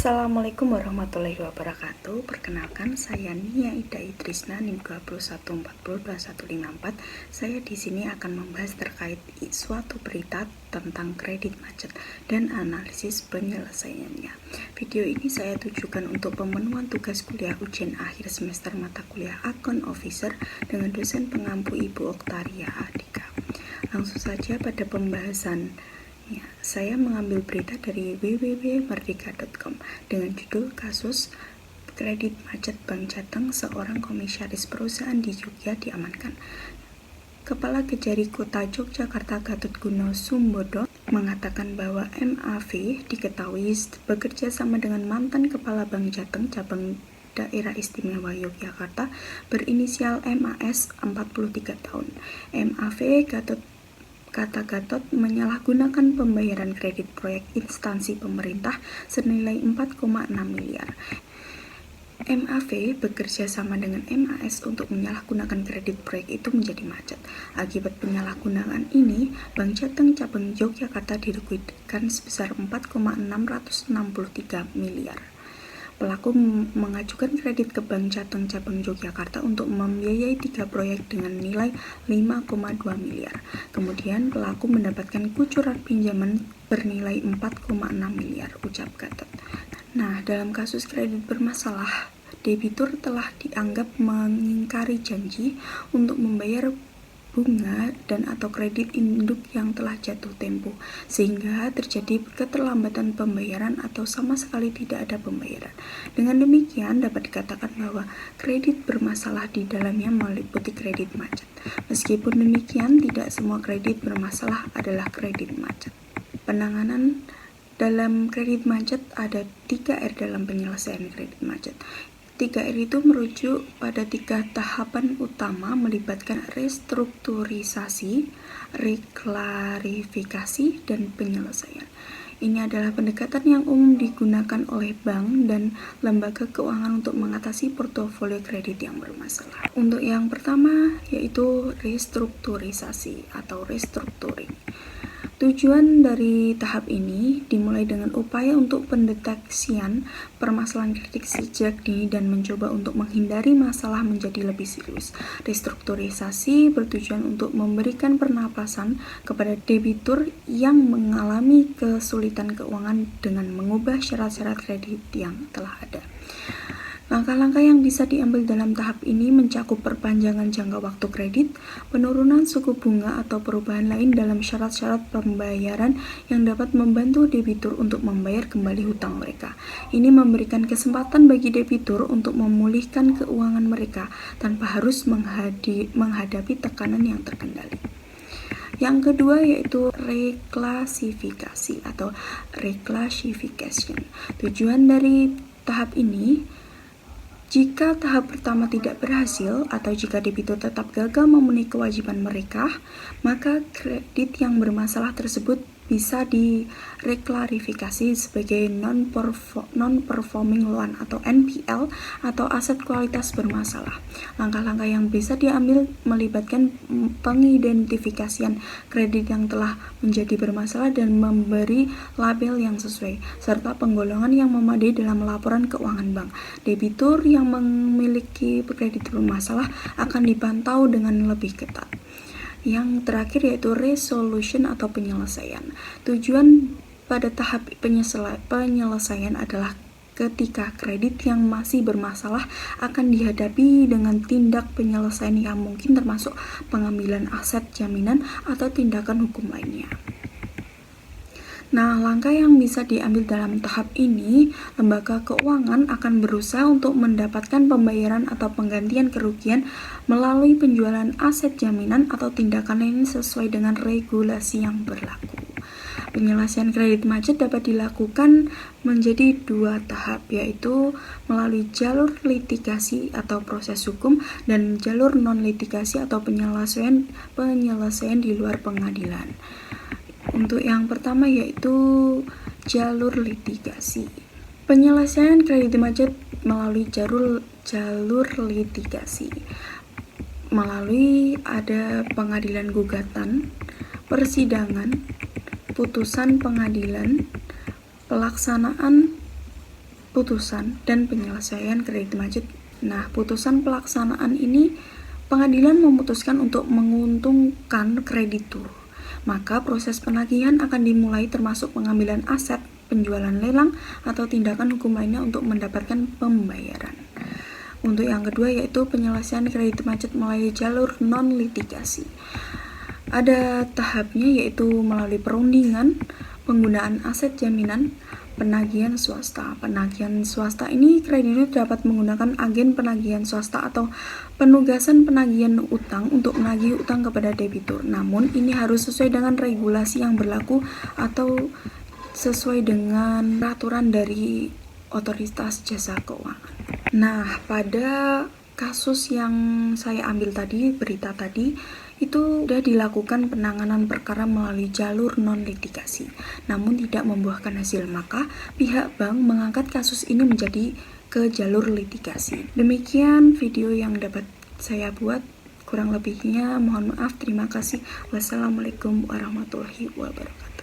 Assalamualaikum warahmatullahi wabarakatuh. Perkenalkan, saya Nia Ida Idrisna, NIM 21402154. Saya di sini akan membahas terkait suatu berita tentang kredit macet dan analisis penyelesaiannya. Video ini saya tujukan untuk pemenuhan tugas kuliah ujian akhir semester mata kuliah Account Officer dengan dosen pengampu Ibu Oktaria Adika. Langsung saja pada pembahasan. Saya mengambil berita dari www.merdeka.com dengan judul kasus kredit macet Bank Jateng, seorang komisaris perusahaan di Jogja diamankan. Kepala Kejari Kota Yogyakarta Gatot Guno Sumbodo mengatakan bahwa MAV diketahui bekerja sama dengan mantan Kepala Bank Jateng cabang Daerah Istimewa Yogyakarta berinisial MAS 43 tahun. MAV Kata Gatot menyalahgunakan pembayaran kredit proyek instansi pemerintah senilai 4,6 miliar. MAV bekerja sama dengan MAS untuk menyalahgunakan kredit proyek itu menjadi macet. Akibat penyalahgunaan ini, Bank Jateng cabang Yogyakarta dirugikan sebesar 4,663 miliar. Pelaku mengajukan kredit ke Bank Jateng cabang Yogyakarta untuk membiayai 3 proyek dengan nilai 5,2 miliar. Kemudian pelaku mendapatkan kucuran pinjaman bernilai 4,6 miliar, ucap Gatot. Nah, dalam kasus kredit bermasalah, debitur telah dianggap mengingkari janji untuk membayar bunga dan atau kredit induk yang telah jatuh tempo, sehingga terjadi keterlambatan pembayaran atau sama sekali tidak ada pembayaran. Dengan demikian dapat dikatakan bahwa kredit bermasalah di dalamnya meliputi kredit macet. Meskipun demikian, tidak semua kredit bermasalah adalah kredit macet. Penanganan dalam kredit macet ada 3R dalam penyelesaian kredit macet. 3R itu merujuk pada 3 tahapan utama melibatkan restrukturisasi, reklarifikasi, dan penyelesaian. Ini adalah pendekatan yang umum digunakan oleh bank dan lembaga keuangan untuk mengatasi portofolio kredit yang bermasalah. Untuk yang pertama yaitu restrukturisasi atau restructuring. Tujuan dari tahap ini dimulai dengan upaya untuk pendeteksian permasalahan kredit sejak dini dan mencoba untuk menghindari masalah menjadi lebih serius. Restrukturisasi bertujuan untuk memberikan pernapasan kepada debitur yang mengalami kesulitan keuangan dengan mengubah syarat-syarat kredit yang telah ada. Langkah-langkah yang bisa diambil dalam tahap ini mencakup perpanjangan jangka waktu kredit, penurunan suku bunga atau perubahan lain dalam syarat-syarat pembayaran yang dapat membantu debitur untuk membayar kembali hutang mereka. Ini memberikan kesempatan bagi debitur untuk memulihkan keuangan mereka tanpa harus menghadapi tekanan yang terkendali. Yang kedua yaitu reklasifikasi atau reclassification. Tujuan dari tahap ini, jika tahap pertama tidak berhasil atau jika debitur tetap gagal memenuhi kewajiban mereka, maka kredit yang bermasalah tersebut bisa direklarifikasi sebagai non-performing loan atau NPL atau aset kualitas bermasalah. Langkah-langkah yang bisa diambil melibatkan pengidentifikasian kredit yang telah menjadi bermasalah dan memberi label yang sesuai, serta penggolongan yang memadai dalam laporan keuangan bank. Debitur yang memiliki kredit bermasalah akan dipantau dengan lebih ketat. Yang terakhir yaitu resolution atau penyelesaian. Tujuan pada tahap penyelesaian adalah ketika kredit yang masih bermasalah akan dihadapi dengan tindak penyelesaian yang mungkin termasuk pengambilan aset jaminan atau tindakan hukum lainnya. Nah, langkah yang bisa diambil dalam tahap ini, lembaga keuangan akan berusaha untuk mendapatkan pembayaran atau penggantian kerugian melalui penjualan aset jaminan atau tindakan lain sesuai dengan regulasi yang berlaku. Penyelesaian kredit macet dapat dilakukan menjadi 2 tahap, yaitu melalui jalur litigasi atau proses hukum dan jalur non-litigasi atau penyelesaian di luar pengadilan. Untuk yang pertama yaitu jalur litigasi. Penyelesaian kredit macet melalui jalur litigasi. Melalui ada pengadilan gugatan, persidangan, putusan pengadilan, pelaksanaan putusan dan penyelesaian kredit macet. Nah, putusan pelaksanaan ini pengadilan memutuskan untuk menguntungkan kreditur. Maka proses penagihan akan dimulai termasuk pengambilan aset, penjualan lelang, atau tindakan hukum lainnya untuk mendapatkan pembayaran. Untuk yang kedua yaitu penyelesaian kredit macet melalui jalur non-litigasi. Ada tahapnya yaitu melalui perundingan, penggunaan aset jaminan, penagihan swasta. Penagihan swasta ini kreditur dapat menggunakan agen penagihan swasta atau penugasan penagihan utang untuk menagih utang kepada debitur. Namun ini harus sesuai dengan regulasi yang berlaku atau sesuai dengan peraturan dari otoritas jasa keuangan. Nah, pada kasus yang saya ambil tadi, berita tadi, itu sudah dilakukan penanganan perkara melalui jalur non-litigasi, namun tidak membuahkan hasil, maka pihak bank mengangkat kasus ini menjadi ke jalur litigasi. Demikian video yang dapat saya buat, kurang lebihnya mohon maaf, terima kasih. Wassalamualaikum warahmatullahi wabarakatuh.